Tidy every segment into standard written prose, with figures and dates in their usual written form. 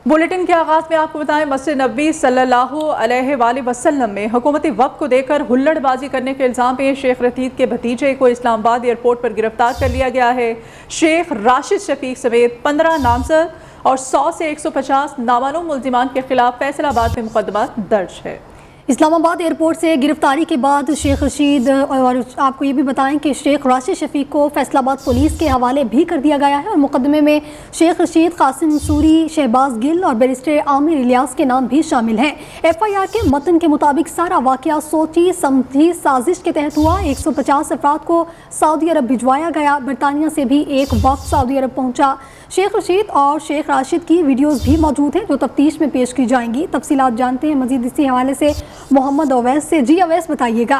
Bulletin के आगाज में आपको बताएं, मस्जिद नबी सल्लल्लाहु अलैहि वसल्लम में हुकूमती वक्त को देकर हुल्लड़बाजी करने के इल्जाम में शेख रशीद के भतीजे को इस्लामाबाद एयरपोर्ट पर गिरफ्तार कर लिया गया है। शेख राशिद शफीक समेत 15 नामजद और 100 से 150 नामालूम मुल्जिमान के खिलाफ फैसलाबाद में मुकदमा दर्ज है। इस्लामाबाद एयरपोर्ट से गिरफ्तारी के बाद शेख रशीद और आपको ये भी बताएं कि शेख राशिद शफीक को फैसलाबाद पुलिस के हवाले भी कर दिया गया है और मुकदमे में शेख रशीद, कासिम सूरी, शहबाज गिल और बैरिस्टर आमिर इलियास के नाम भी शामिल हैं। FIR के मतन के मुताबिक सारा वाक़या सोची समझी साजिश के तहत हुआ। 150 अफराद को सऊदी अरब भिजवाया गया। बरतानिया से भी एक वक्त सऊदी अरब पहुँचा। शेख रशीद और शेख राशिद की वीडियोज़ भी मौजूद हैं जो तफ्तीश में पेश की जाएंगी। तफसीलात जानते हैं मजीद इसी हवाले से मोहम्मद अवैस से। जी अवैस, बताइएगा।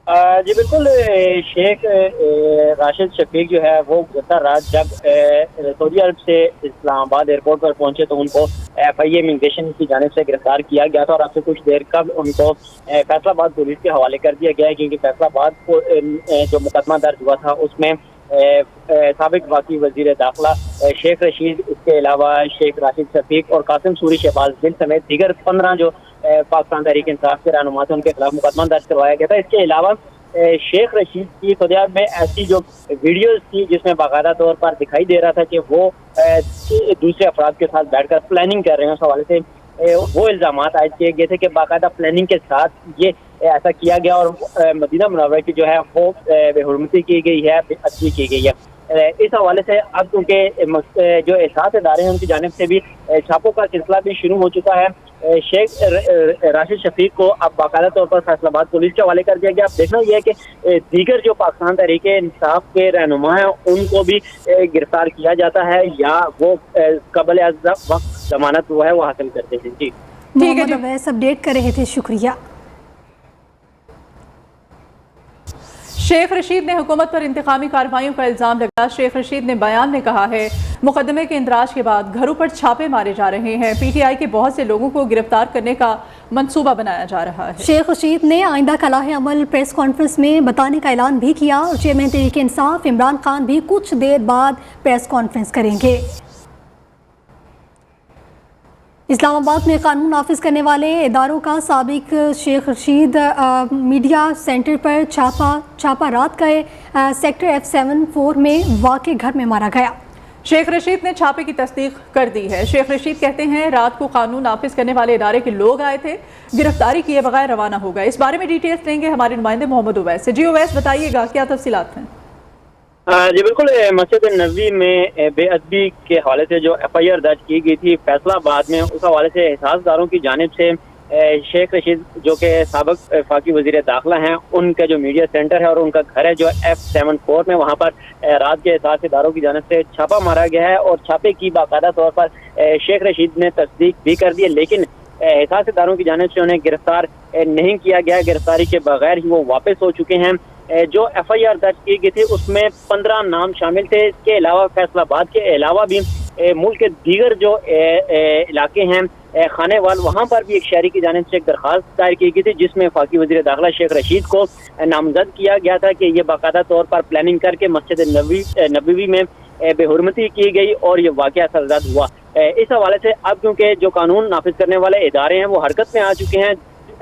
जी बिल्कुल, शेख राशिद शफीक जो है वो गुज़श्ता रात जब सऊदी अरब से इस्लामाबाद एयरपोर्ट पर पहुंचे तो उनको FIA इमिग्रेशन की जानिब से गिरफ्तार किया गया था और आपसे कुछ देर कब उनको फैसलाबाद पुलिस के हवाले कर दिया गया है, क्योंकि फैसलाबाद को जो मुकदमा दर्ज हुआ था उसमें साबिक वकी वजीर दाखिला शेख रशीद, इसके अलावा शेख राशिद शफीक और कासिम सूरी, शहबाज गिल समेत दीगर 15 जो पाकिस्तान तहरीक इंसाफ के रहनुमा थे उनके खिलाफ मुकदमा दर्ज करवाया गया था। इसके अलावा शेख रशीद की सऊदी अरब में ऐसी जो वीडियोस थी जिसमें बाकायदा तौर पर दिखाई दे रहा था कि वो दूसरे अफराद के साथ बैठकर प्लानिंग कर रहे हैं, उस हवाले से वो इल्जामात आयद किए गए थे कि बाकायदा प्लानिंग के साथ ये ऐसा किया गया और मदीना मुनव्वरा की जो है वो बेहुरमती की गई है, बेअदबी की गई है। इस हवाले से अब क्योंकि जो एहसास इदारे हैं उनकी जानिब से भी छापों का सिलसिला भी शुरू हो चुका है। शेख राशिद शफीक को अब बाकायदा तौर पर फैसलाबाद पुलिस के हवाले कर दिया गया। अब देखना यह है कि दीगर जो पाकिस्तान तहरीक इंसाफ के रहनुमा हैं उनको भी गिरफ्तार किया जाता है या वो कबल वक्त जमानत वो है वो हासिल करते हैं। जी ठीक है, वैसे अपडेट कर रहे थे, शुक्रिया। शेख रशीद ने हुकूमत पर इंतकामी कार्रवाइयों का इल्ज़ाम लगाया। शेख रशीद ने बयान में कहा है, मुकदमे के इंदराज के बाद घरों पर छापे मारे जा रहे हैं। PTI के बहुत से लोगों को गिरफ्तार करने का मंसूबा बनाया जा रहा है। शेख रशीद ने आइंदा कलाह अमल प्रेस कॉन्फ्रेंस में बताने का ऐलान भी किया और चेयरमैन तहरीक इंसाफ इमरान खान भी कुछ देर बाद प्रेस कॉन्फ्रेंस करेंगे। इस्लामाबाद में कानून नाफिज करने वाले इदारों का साबिक शेख रशीद मीडिया सेंटर पर छापा रात गए सेक्टर F74 में वाक़े घर में मारा गया। शेख रशीद ने छापे की तस्दीक कर दी है। शेख रशीद कहते हैं, रात को कानून नाफिज करने वाले इदारे के लोग आए थे, गिरफ्तारी किए बगैर रवाना हो गए। इस बारे में डिटेल्स लेंगे हमारे नुमाइंदे मोहम्मद अवैस से। जी अवैस, बताइएगा क्या तफसीलात हैं। जी बिल्कुल, मस्जिद नबी में बेअदबी के हवाले से जो FIR दर्ज की गई थी फैसलाबाद में, उस हवाले से एहसासदारों की जानिब से शेख रशीद जो कि साबिक वफाकी वजीर दाखिला हैं उनका जो मीडिया सेंटर है और उनका घर है जो F74 में, वहाँ पर रात के एहसासदारों की जानिब से छापा मारा गया है और छापे की बाकायदा तौर पर शेख रशीद ने तस्दीक भी कर दी है, लेकिन एहसासदारों की जानिब से उन्हें गिरफ्तार नहीं किया गया। गिरफ्तारी के बगैर ही वो वापस हो चुके हैं। जो FIR दर्ज की गई थी उसमें 15 नाम शामिल थे। इसके अलावा फैसलाबाद के अलावा भी मुल्क के दीगर जो इलाके हैं खानेवाल, वहाँ पर भी एक शहरी की जानिब से एक दरख्वास्त दायर की गई थी जिसमें वफाकी वज़ीर दाखिला शेख रशीद को नामजद किया गया था कि ये बाकायदा तौर पर प्लानिंग करके मस्जिद नबवी में बेहुरमती की गई और ये वाक़या सरजद हुआ। इस हवाले से अब क्योंकि जो कानून नाफिज करने वाले इदारे हैं वो हरकत में आ चुके हैं,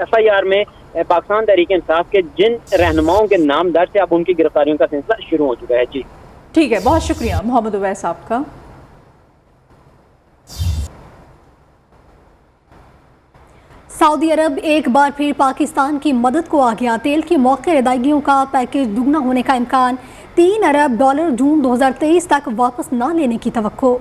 FIR में पाकिस्तान तहरीक इंसाफ के जिन रहनुमाओं के नाम दर्ज है अब उनकी गिरफ्तारियों का सिलसिला शुरू हो चुका है। जी ठीक है, बहुत शुक्रिया मोहम्मद अवैस आपका। सऊदी अरब एक बार फिर पाकिस्तान की मदद को आ गया। तेल की मौके अदायगियों का पैकेज दुगना होने का इम्कान। $3 अरब जून 2023 तक वापस न लेने की तवक्को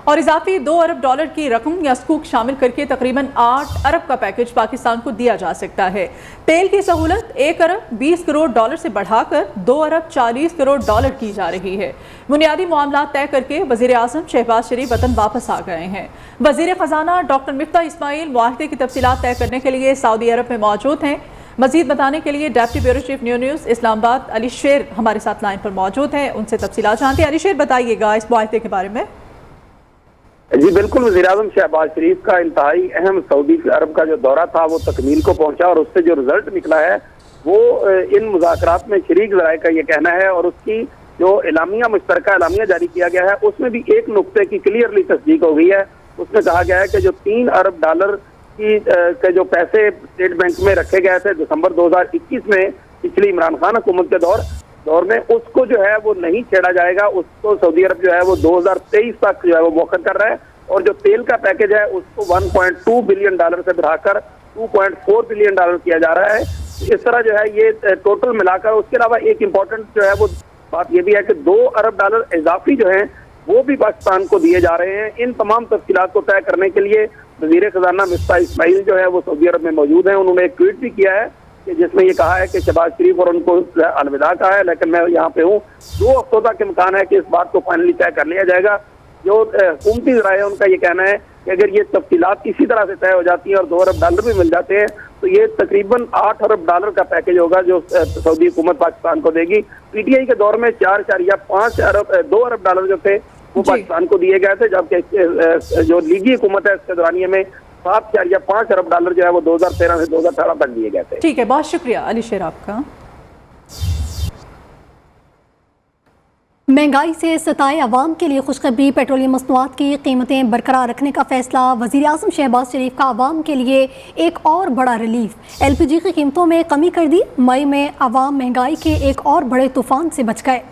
और इजाफी $2 अरब की रकम या सकूक शामिल करके तकरीबन 8 अरब का पैकेज पाकिस्तान को दिया जा सकता है। तेल की सहूलत $1 अरब 20 करोड़ से बढ़ाकर $2 अरब 40 करोड़ की जा रही है। बुनियादी मामला तय करके वजीर आजम शहबाज शरीफ वतन वापस आ गए हैं। वजीर खजाना डॉक्टर मिफ्ता इस्माइल मुआहदे की तफसीलात तय करने के लिए सऊदी अरब में मौजूद हैं। मजीद बताने के लिए deputy bureau chief news Islamabad Ali शेर हमारे साथ लाइन पर मौजूद हैं, उनसे तफसीलात जानते हैं। अली शेर, बताइएगा इस मुआहदे के बारे में। जी बिल्कुल, वज़ीर-ए-आज़म शहबाज शरीफ का इंतहाई अहम सऊदी अरब का जो दौरा था वो तकमील को पहुंचा और उससे जो रिजल्ट निकला है वो इन मुज़ाकरात में शरीक ज़राए का ये कहना है और उसकी जो एलामिया मुश्तरका एलामिया जारी किया गया है उसमें भी एक नुक्ते की क्लियरली तस्दीक हो गई है उसमें कहा गया है कि जो $3 अरब की के जो पैसे स्टेट बैंक में रखे गए थे दिसंबर 2021 में पिछली इमरान खान हुकूमत के दौर में, उसको जो है वो नहीं छेड़ा जाएगा। उसको सऊदी अरब जो है वो 2023 तक जो है वो मौखर कर रहा है, और जो तेल का पैकेज है उसको $1.2 बिलियन से बढ़ाकर $2.4 बिलियन किया जा रहा है। इस तरह जो है ये टोटल मिलाकर, उसके अलावा एक इम्पोर्टेंट जो है वो बात ये भी है कि $2 अरब इजाफी जो है वो भी पाकिस्तान को दिए जा रहे हैं। इन तमाम तफसीलात को तय करने के लिए वजीर खजाना मिफ्ताह इस्माइल जो है वो सऊदी अरब में मौजूद हैं। उन्होंने एक ट्वीट भी किया है कि जिसमें ये कहा है कि शहबाज शरीफ और उनको अलविदा कहा है, लेकिन मैं यहाँ पे हूँ। 2 अक्टूबर तक इम्कान है कि इस बात को फाइनली तय कर लिया जाएगा। जो हुकूमती ज़राए है उनका ये कहना है कि अगर ये तफसीलात किसी तरह से तय हो जाती हैं और $2 अरब भी मिल जाते हैं तो ये तकरीबन $8 अरब का पैकेज होगा जो सऊदी हुकूमत पाकिस्तान को देगी। PTI के दौर में 2 अरब जो थे वो पाकिस्तान को दिए गए थे, जबकि जो लीगी हुकूमत है इसके दौरानिए में $7.5 अरब जो है वो 2013 से 2018 तक दिए गए थे। ठीक है, बहुत शुक्रिया अली शेर आपका। महंगाई से सताए अवाम के लिए खुशखबरी, पेट्रोलियम मसनूआत की कीमतें बरकरार रखने का फैसला। वज़ीर आज़म शहबाज शरीफ का अवाम के लिए एक और बड़ा रिलीफ, LPG की कीमतों में कमी कर दी। मई में अवाम महंगाई के एक और बड़े तूफान से बच गए।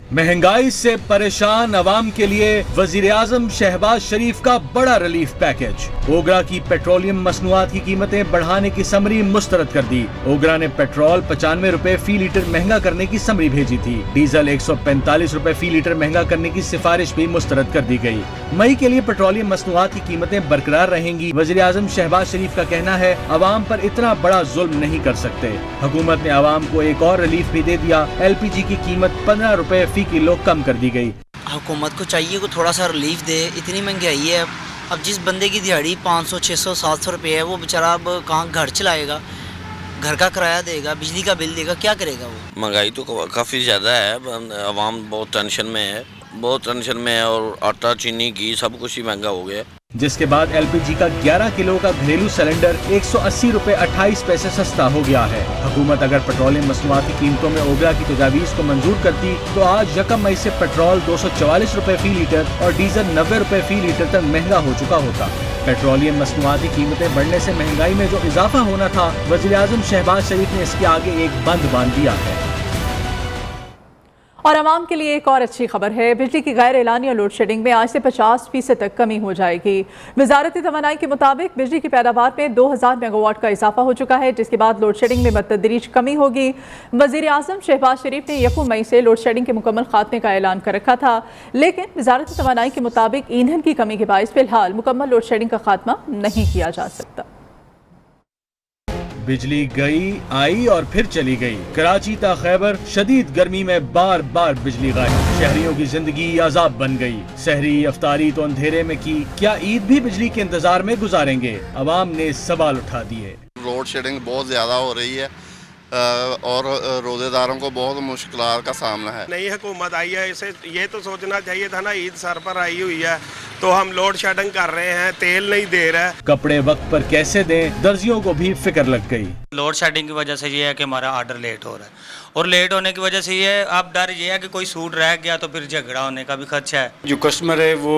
महंगाई से परेशान अवाम के लिए वजीर आजम शहबाज शरीफ का बड़ा रिलीफ पैकेज। ओगरा की पेट्रोलियम मसनूआत की कीमतें बढ़ाने की समरी मुस्तरद कर दी। ओगरा ने पेट्रोल 95 रुपए फी लीटर महंगा करने की समरी भेजी थी। डीजल 145 रुपए फी लीटर महंगा करने की सिफारिश भी मुस्तरद कर दी गई। मई के लिए पेट्रोलियम मसनूआत की कीमतें बरकरार रहेंगी। वजीर आजम शहबाज शरीफ का कहना है अवाम पर इतना बड़ा जुल्म नहीं कर सकते। हुकूमत ने अवाम को एक और रिलीफ भी दे दिया। LPG की कीमत 15 रुपए किलो कम कर दी गई। हुकूमत को चाहिए कि थोड़ा सा रिलीफ दे। इतनी महंगाई है, अब जिस बंदे की दिहाड़ी 500, 600, 700 रुपये है वो बेचारा अब कहाँ घर चलाएगा, घर का किराया देगा, बिजली का बिल देगा, क्या करेगा वो। महंगाई तो काफ़ी ज़्यादा है, आवाम बहुत टेंशन में है, और आटा, चीनी, घी सब कुछ ही महंगा हो गया। जिसके बाद LPG का 11 किलो का घरेलू सिलेंडर 180 रुपए 28 पैसे सस्ता हो गया है। हुकूमत अगर पेट्रोलियम मसनूआत की कीमतों में ओगरा की तजावीज़ को मंजूर करती तो आज 1 मई से पेट्रोल 244 रुपए फी लीटर और डीजल 90 रुपए फी लीटर तक महंगा हो चुका होता। पेट्रोलियम मसनूआत की कीमतें बढ़ने से महंगाई में जो इजाफा होना था, वज़ीर आज़म शहबाज शरीफ ने इसके आगे एक बंद बांध दिया है। और आवाम के लिए एक और अच्छी खबर है, बिजली की गैर एलानिया लोड शेडिंग में आज से 50% तक कमी हो जाएगी। वजारती तवानाई के मुताबिक बिजली की पैदावार में 2000 मेगावाट का इजाफा हो चुका है, जिसके बाद लोड शेडिंग में मतदरीज कमी होगी। वज़ीर आज़म शहबाज शरीफ ने 1 मई से लोड शेडिंग के मुकम्मल खात्मे का ऐलान कर रखा था, लेकिन वजारती तवानाई के मुताबिक ईंधन की कमी के बायस फिलहाल मुकम्मल लोड शेडिंग का खात्मा नहीं किया जा सकता। बिजली गई आई और फिर चली गई। कराची ता खैबर शदीद गर्मी में बार बार बिजली गायब। शहरियों की जिंदगी अजाब बन गई। सहरी अफ्तारी तो अंधेरे में की, क्या ईद भी बिजली के इंतजार में गुजारेंगे? अवाम ने सवाल उठा दिए। लोड शेडिंग बहुत ज़्यादा हो रही है और रोज़ेदारों को बहुत मुश्किलात का सामना है। नई हुकूमत आई है, इसे ये तो सोचना चाहिए था ना, ईद सर पर आई हुई है तो हम लोड शेडिंग कर रहे हैं, तेल नहीं दे रहा है। कपड़े वक्त पर कैसे दें, दर्जियों को भी फिक्र लग गई। लोड शेडिंग की वजह से ये है कि हमारा ऑर्डर लेट हो रहा है, और लेट होने की वजह से ये अब डर ये है कि कोई सूट रह गया तो फिर झगड़ा होने का भी खदशा है। जो कस्टमर है वो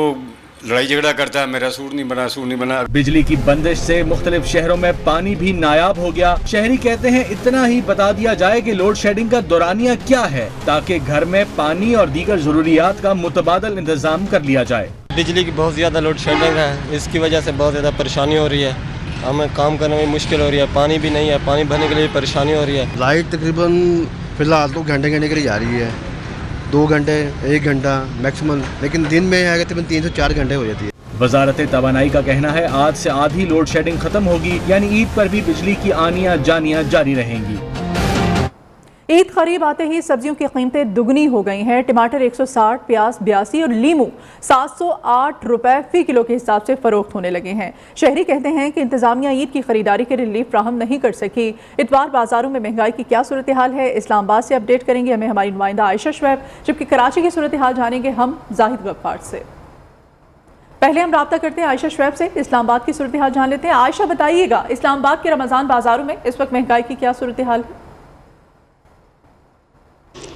लड़ाई झगड़ा करता है, मेरा सूट नहीं बना। बिजली की बंदिश से मुख्तलिफ शहरों में पानी भी नायाब हो गया। शहरी कहते हैं इतना ही बता दिया जाए कि लोड शेडिंग का दौरानिया क्या है, ताकि घर में पानी और दीगर जरूरियात का मुतबादल इंतजाम कर लिया जाए। बिजली की बहुत ज़्यादा लोड शेडिंग है, इसकी वजह से बहुत ज़्यादा परेशानी हो रही है, हमें काम करने में मुश्किल हो रही है। पानी भी नहीं है, पानी भरने के लिए परेशानी हो रही है। लाइट तकरीबन फ़िलहाल तो घंटे के लिए जा रही है, 2 घंटे 1 घंटा मैक्सिमम, लेकिन दिन में है तकरीबन 3 से 4 घंटे हो जाती है। वजारत तवानाई का कहना है आज से आधी लोड शेडिंग खत्म होगी, यानी ईद पर भी बिजली की आनियां जानियां जारी रहेंगी। ईद करीब आते ही सब्जियों की कीमतें दुगनी हो गई हैं। टमाटर 160, प्याज 82 और लीमू 708 रुपए फी किलो के हिसाब से फरोख्त होने लगे हैं। शहरी कहते हैं कि इंतजामिया ईद की खरीदारी के रिलीफ फ्राहम नहीं कर सकी। इतवार बाजारों में महंगाई की क्या सूरत हाल है, इस्लामाबाद से अपडेट करेंगे हमें हमारी नुमाइंदा आयशा शुएब, जबकि कराची की सूरत हाल जानेंगे हम जाहिद गफ्फार से। पहले हम राब्ता करते हैं आयशा शुएब से, इस्लामाबाद की सूरत हाल जान लेते हैं। आयशा बताइएगा, इस्लामाबाद के रमज़ान बाजारों में इस वक्त महंगाई की क्या सूरत हाल है?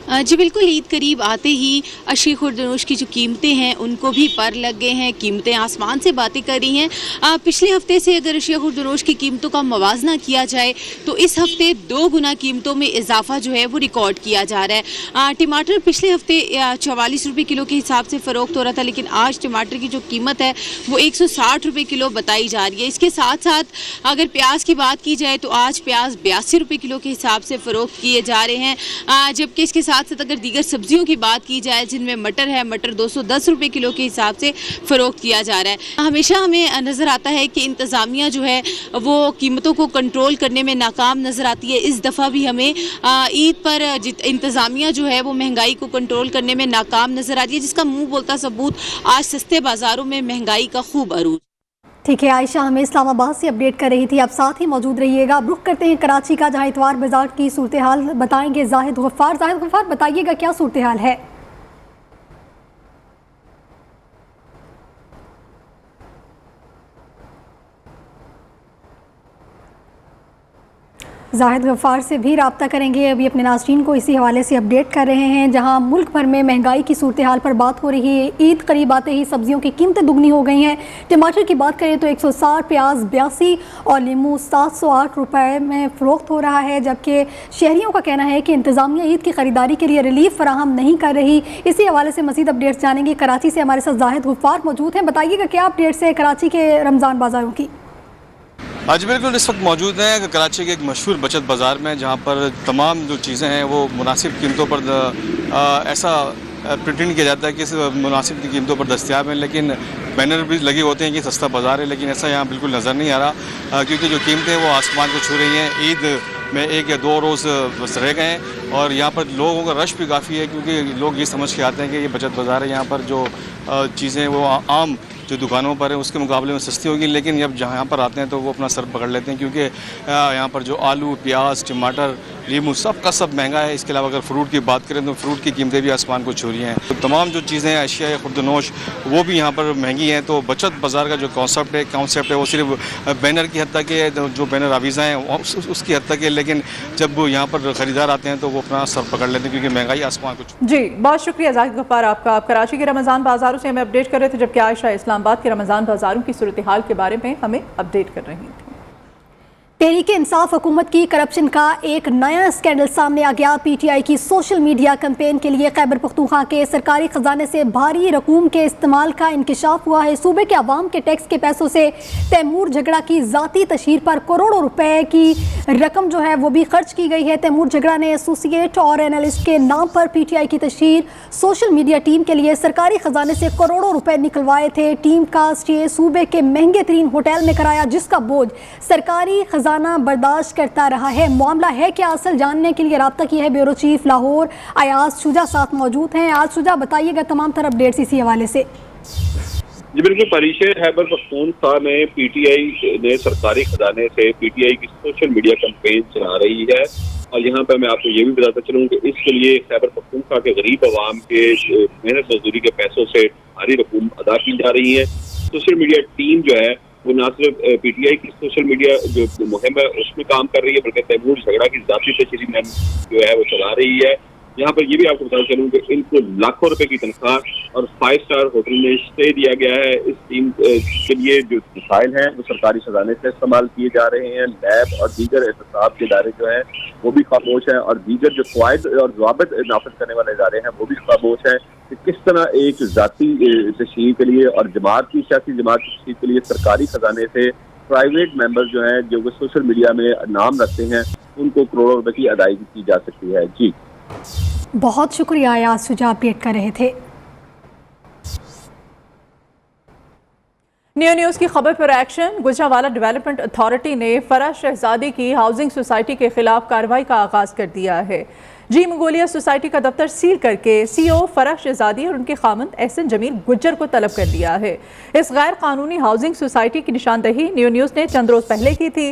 जी बिल्कुल, ईद करीब आते ही अशीक और दनोश की जो कीमतें हैं उनको भी पर लग गए हैं, कीमतें आसमान से बातें कर रही हैं। पिछले हफ्ते से अगर अशीक और दनोश की कीमतों का मवाजना किया जाए तो इस हफ्ते 2 गुना कीमतों में इजाफा जो है वो रिकॉर्ड किया जा रहा है। टमाटर पिछले हफ्ते 44 रुपये किलो के हिसाब से फ़रोख्त हो रहा था, लेकिन आज टमाटर की जो कीमत है वो 160 रुपये किलो बताई जा रही है। इसके साथ साथ अगर प्याज की बात की जाए तो आज प्याज 82 रुपये किलो के हिसाब से फ़रोख्त किए जा रहे हैं, जबकि इसके साथ साथ अगर दीगर सब्जियों की बात की जाए जिनमें मटर है, मटर 210 रुपये किलो के हिसाब से फ़रोख्त किया जा रहा है। हमेशा हमें नज़र आता है कि इंतज़ामिया जो है वो कीमतों को कंट्रोल करने में नाकाम नज़र आती है। इस दफ़ा भी हमें ईद पर इंतज़ामिया जो है वो महंगाई को कंट्रोल करने में नाकाम नज़र आती है, जिसका मुँह बोलता सबूत आज सस्ते बाज़ारों में महंगाई का खूब अरूज। ठीक है, आयशा हमें इस्लामाबाद से अपडेट कर रही थी, आप साथ ही मौजूद रहिएगा। अब रुख करते हैं कराची का, जहां इतवार बाजार की सूरत हाल बताएंगे जाहिद गफ्फार। जाहिद गफ्फार, बताइएगा क्या सूरत हाल है? जाहिद गफ्फार से भी रब्ता करेंगे, अभी अपने नाज़रीन को इसी हवाले से अपडेट कर रहे हैं। जहां मुल्क भर में महंगाई की सूरत हाल पर बात हो रही है, ईद करीब आते ही सब्जियों की कीमतें दुगनी हो गई हैं। टमाटर की बात करें तो 160, प्याज 82 और लीमू 708 रुपये में फ़रोख्त हो रहा है, जबकि शहरियों का कहना है कि इंतज़ामिया ईद की ख़रीदारी के लिए रिलीफ फराहम नहीं कर रही। इसी हवाले से मज़ीद अपडेट्स जानेंगे। कराची से हमारे साथ जाहिद गफ्फार मौजूद हैं, बताइएगा क्या अपडेट्स है कराची के रमज़ान बाज़ारों की? आज बिल्कुल इस वक्त मौजूद हैं कराची के एक मशहूर बचत बाज़ार में, जहाँ पर तमाम जो चीज़ें हैं वो मुनासिब कीमतों पर ऐसा प्रिटेंड किया जाता है कि मुनासिब कीमतों पर दस्तियाब हैं, लेकिन बैनर भी लगे होते हैं कि सस्ता बाज़ार है, लेकिन ऐसा यहाँ बिल्कुल नज़र नहीं आ रहा, क्योंकि जो कीमतें हैं वो आसमान को छू रही हैं। ईद में 1 या 2 रोज़ बस रह गए हैं और यहाँ पर लोगों का रश भी काफ़ी है, क्योंकि लोग ये समझ के आते हैं कि ये बचत बाज़ार है, यहाँ पर जो चीज़ें वो आम जो दुकानों पर है उसके मुकाबले में सस्ती होगी, लेकिन जब जहाँ पर आते हैं तो वो अपना सर पकड़ लेते हैं, क्योंकि यहाँ पर जो आलू, प्याज, टमाटर, लीमू सब का सब महंगा है। इसके अलावा अगर फ्रूट की बात करें तो फ्रूट की कीमतें भी आसमान को छू रही हैं। तो तमाम जो चीज़ें हैं अशिया खुर्दनोश वो भी यहाँ पर महंगी हैं। तो बचत बाज़ार का जो कॉन्सेप्ट है वो सिर्फ बैनर की हद तक है, जो बैनर आवीज़ा हैं उसकी हद तक है, लेकिन जब यहाँ पर ख़रीदार आते हैं तो वो अपना सर पकड़ लेते हैं, क्योंकि महंगाई आसमान को। जी बहुत शुक्रिया जाहिद गफ्फार आपका। आप कराची के रमज़ान बाज़ारों से हमें अपडेट कर रहे थे, जबकि आयशा इस्लामाबाद के रमज़ान बाज़ारों की सूरत हाल के बारे में हमें अपडेट कर रही थी। तहरीक इंसाफ हुकूमत की करप्शन का एक नया स्कैंडल सामने आ गया। पीटीआई की सोशल मीडिया कैंपेन के लिए खैबर पख्तूनख्वा के सरकारी खजाने से भारी रकूम के इस्तेमाल का इंकशाफ हुआ है। सूबे के अवाम के टैक्स के पैसों से तैमूर झगड़ा की ज़ाती तशहीर पर करोड़ों रुपए की रकम जो है वो भी खर्च की गई है। तैमूर झगड़ा ने एसोसिएट और एनालिस्ट के नाम पर पीटीआई की तशहीर सोशल मीडिया टीम के लिए सरकारी खजाने से करोड़ों रुपए निकलवाए थे। टीम का स्टे सूबे के महंगे तरीन होटल में कराया, जिसका बोझ सरकारी खजाना बर्दाश्त करता रहा है। मामला है क्या, असल जानने के लिए रब्ता किया है ब्यूरो चीफ लाहौर अयाज शुजा साथ मौजूद हैं। आज शुजा बताइएगा तमाम तरह अपडेट्स इसी हवाले से। जी बिल्कुल, परिशे खैबर पख्तूनख्वा में पीटीआई ने सरकारी खजाने से पीटीआई की सोशल मीडिया कैंपेन चला रही है, और यहाँ पर मैं आपको ये भी बताता चलूँ कि इसके लिए खैबर पख्तूनख्वा के गरीब आवाम के मेहनत मजदूरी के पैसों से भारी रकूम अदा की जा रही है। सोशल मीडिया टीम जो है वो न सिर्फ पीटीआई की सोशल मीडिया जो मुहिम है उसमें काम कर रही है, बल्कि तैमूर झगड़ा की जाती तशरीह में जो है वो चला रही है। यहाँ पर ये भी आपको बताना चलूँ कि इनको लाखों रुपए की तनख्वाह और 5 स्टार होटल में स्टे दिया गया है। इस टीम के लिए जो वसाइल हैं वो सरकारी खजाने से इस्तेमाल किए जा रहे हैं। लैब और दीगर एहतसाब के इदारे जो हैं वो भी खामोश हैं, और दीगर जो क़वाइद और ज़वाबित नाफिज करने वाले इदारे हैं वो भी खामोश हैं कि किस तरह एक ज़ाती तशहीर के लिए और जमात की सियासी जमात की तशहीर के लिए सरकारी खजाने से प्राइवेट मेंबर जो हैं जो सोशल मीडिया में नाम रखते हैं उनको करोड़ों रुपए की अदायगी की जा सकती है। जी बहुत शुक्रिया आज सुझाव अपडेट कर रहे थे। न्यूज़ की खबर पर एक्शन। गुजरावाला डेवलपमेंट अथॉरिटी ने फराज शहजादी की हाउसिंग सोसाइटी के खिलाफ कार्रवाई का आगाज कर दिया है। जी मंगोलिया सोसाइटी का दफ्तर सील करके सीओ फराज शहजादी और उनके खामंद एहसन जमील गुज्जर को तलब कर लिया है। इस गैर कानूनी हाउसिंग सोसाइटी की निशानदही न्यूज़ ने चंद रोज पहले की थी।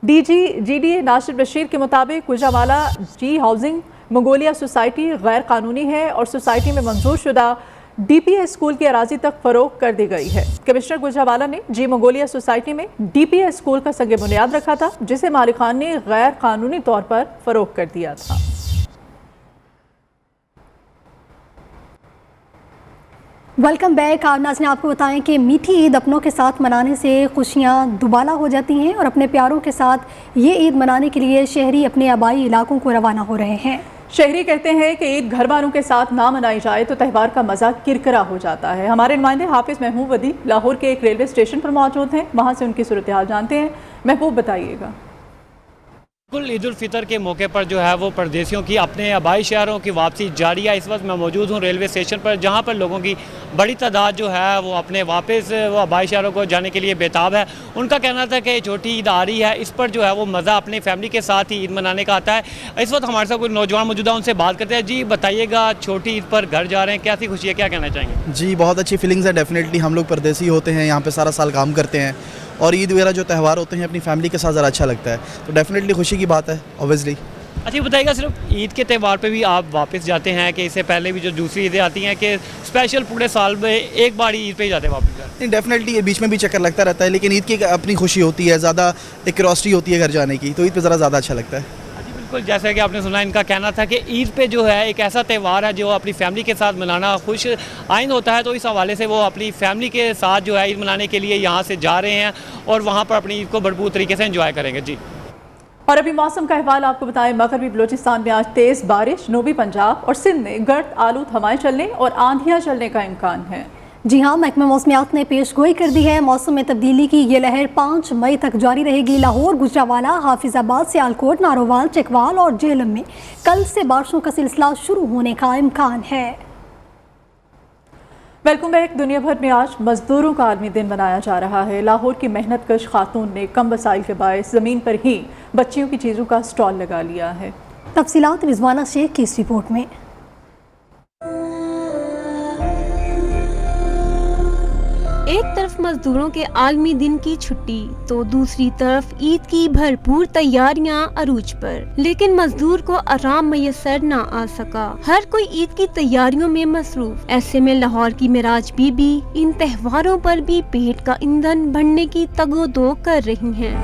जीडीए नासिर बशीर के मुताबिक गुजरावाला जी हाउसिंग मंगोलिया सोसाइटी गैर कानूनी है और सोसाइटी में मंजूर शुदा डीपीएस स्कूल की अराजी तक फरोख्त कर दी गई है। कमिश्नर गुजरावाला ने जी मंगोलिया सोसाइटी में डीपीएस स्कूल का संग बुनियाद रखा था, जिसे मालिकान ने गैर कानूनी तौर पर फरोख्त कर दिया था। Welcome back. आप नाज़रीन, आपको बताएं कि मीठी ईद अपनों के साथ मनाने से खुशियां दुबाला हो जाती हैं और अपने प्यारों के साथ ये ईद मनाने के लिए शहरी अपने आबाई इलाकों को रवाना हो रहे हैं। शहरी कहते हैं कि ईद घर वालों के साथ ना मनाई जाए तो त्यौहार का मज़ा किरकिरा हो जाता है। हमारे नुमाइंदे हाफिज़ महबूब वदी लाहौर के एक रेलवे स्टेशन पर मौजूद हैं, वहाँ से उनकी सूरत हाल जानते हैं। महबूब, बताइएगा। बिल्कुल, ईद उल फितर के मौके पर जो है वो परदेशियों की अपने आबाई शहरों की वापसी जारी है। इस वक्त मैं मौजूद हूँ रेलवे स्टेशन पर, जहाँ पर लोगों की बड़ी तादाद जो है वो अपने वापस वो आबाई शहरों को जाने के लिए बेताब है। उनका कहना था कि छोटी ईद आ रही है, इस पर जो है वो मज़ा अपनी फैमिली के साथ ही ईद मनाने का आता है। इस वक्त हमारे साथ कुछ नौजवान मौजूद है, उनसे बात करते हैं। जी बताइएगा, छोटी ईद पर घर जा रहे हैं, कैसी खुशी है, क्या कहना चाहेंगे? जी बहुत अच्छी फीलिंग्स है। डेफिनेटली हम लोग परदेसी होते हैं, यहाँ पे सारा साल काम करते हैं और ईद वगैरह जो त्यौहार होते हैं अपनी फैमिली के साथ ज़रा अच्छा लगता है, तो डेफिनेटली खुशी की बात है ऑब्वियसली। अच्छा बताइएगा, सिर्फ ईद के त्यौहार पे भी आप वापस जाते हैं कि इससे पहले भी जो दूसरी ईदें आती हैं कि स्पेशल पूरे साल में एक बार ईद पे ही जाते हैं वापस? नहीं, डेफिनेटली बीच में भी चक्कर लगता रहता है, लेकिन ईद की अपनी खुशी होती है, ज़्यादा एक क्यूरियोसिटी होती है घर जाने की, तो ईद पे ज़रा ज़्यादा अच्छा लगता है। बिल्कुल, जैसा कि आपने सुना, इनका कहना था कि ईद पे जो है एक ऐसा त्यौहार है जो अपनी फैमिली के साथ मनाना खुश आइंद होता है, तो इस हवाले से वो अपनी फैमिली के साथ जो है ईद मनाने के लिए यहाँ से जा रहे हैं और वहाँ पर अपनी ईद को भरपूर तरीके से एंजॉय करेंगे। जी, और अभी मौसम का अहवाल आपको बताएं। मगरबी बलूचिस्तान में आज तेज़ बारिश, जनूबी पंजाब और सिंध में गर्द आलूद हवाएं चलने और आंधियाँ चलने का इम्कान है। जी हाँ, महकमा मौसमियात ने पेश गोई कर दी है। मौसम में तब्दीली की ये लहर 5 मई तक जारी रहेगी। लाहौर, गुजरावाला, हाफिजाबाद, सियालकोट, नारोवाल, चकवाल और जेहलम में कल से बारिशों का सिलसिला शुरू होने का इम्कान है। Welcome back. दुनिया भर में आज मजदूरों का आलमी दिन मनाया जा रहा है। लाहौर की मेहनत कश खातून ने कम वसाइल के बायस ज़मीन पर ही बच्चियों की चीज़ों का स्टॉल लगा लिया है। तफसीलात रिजवाना शेख की इस रिपोर्ट में। एक तरफ मजदूरों के आलमी दिन की छुट्टी तो दूसरी तरफ ईद की भरपूर तैयारियां अरूज पर, लेकिन मजदूर को आराम मयसर न आ सका। हर कोई ईद की तैयारियों में मसरूफ। ऐसे में लाहौर की मेराज बीबी इन त्योहारों पर भी पेट का ईंधन भरने की तगोदो कर रही हैं।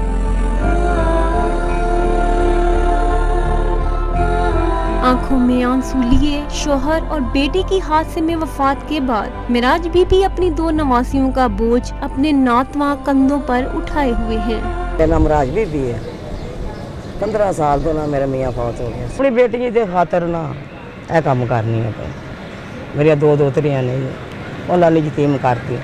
आंखों में आंसू लिए शोहर और बेटी की हादसे में वफात के बाद मेराज बीबी अपनी 2 नवासियों का बोझ अपने नातवा कंधों पर उठाए हुए हैं। मेरा नाम राज बीबी है। 15 साल तो ना मेरा मियाँ फौत हो गया। अपनी बेटी की खातर ना यह काम करनी है। मेरी 2 दोतरियां नहीं उन्होंने यतीम कर दिया।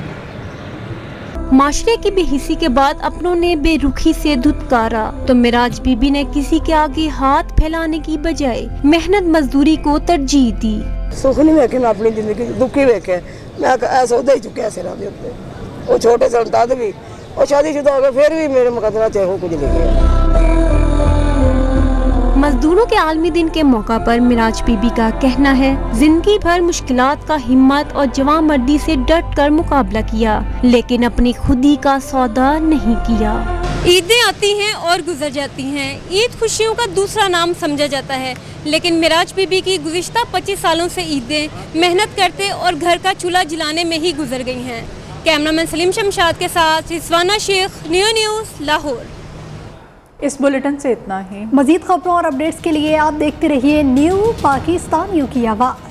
माशरे की बेहिसी के बाद अपनों ने बेरुखी से धुतकारा तो मेराज बीबी ने किसी के आगे हाथ फैलाने की बजाय मेहनत मजदूरी को तरजीह दी। सुख नहीं वेखे, मैं अपनी जिंदगी दुखी वेखे। मैं ऐसा उदा ही चुके सिर के उत्ते। वो छोटे संताद भी और शादीशुदा हो गए, फिर भी मेरे मुकदरा चाहे कुछ लिखे। मजदूरों के आलमी दिन के मौका पर मेराज बीबी का कहना है, जिंदगी भर मुश्किलात का हिम्मत और जवां मर्दी से डट कर मुकाबला किया, लेकिन अपनी खुदी का सौदा नहीं किया। ईदें आती हैं और गुजर जाती हैं। ईद खुशियों का दूसरा नाम समझा जाता है, लेकिन मेराज बीबी की गुज़िश्ता 25 सालों से ईदें मेहनत करते और घर का चूल्हा जलाने में ही गुजर गई हैं। कैमरामैन सलीम शमशाद के साथ रिजवाना शेख, न्यू न्यूज़, लाहौर। इस बुलेटिन से इतना ही। मज़ीद खबरों और अपडेट्स के लिए आप देखते रहिए न्यू पाकिस्तानियों की आवाज़।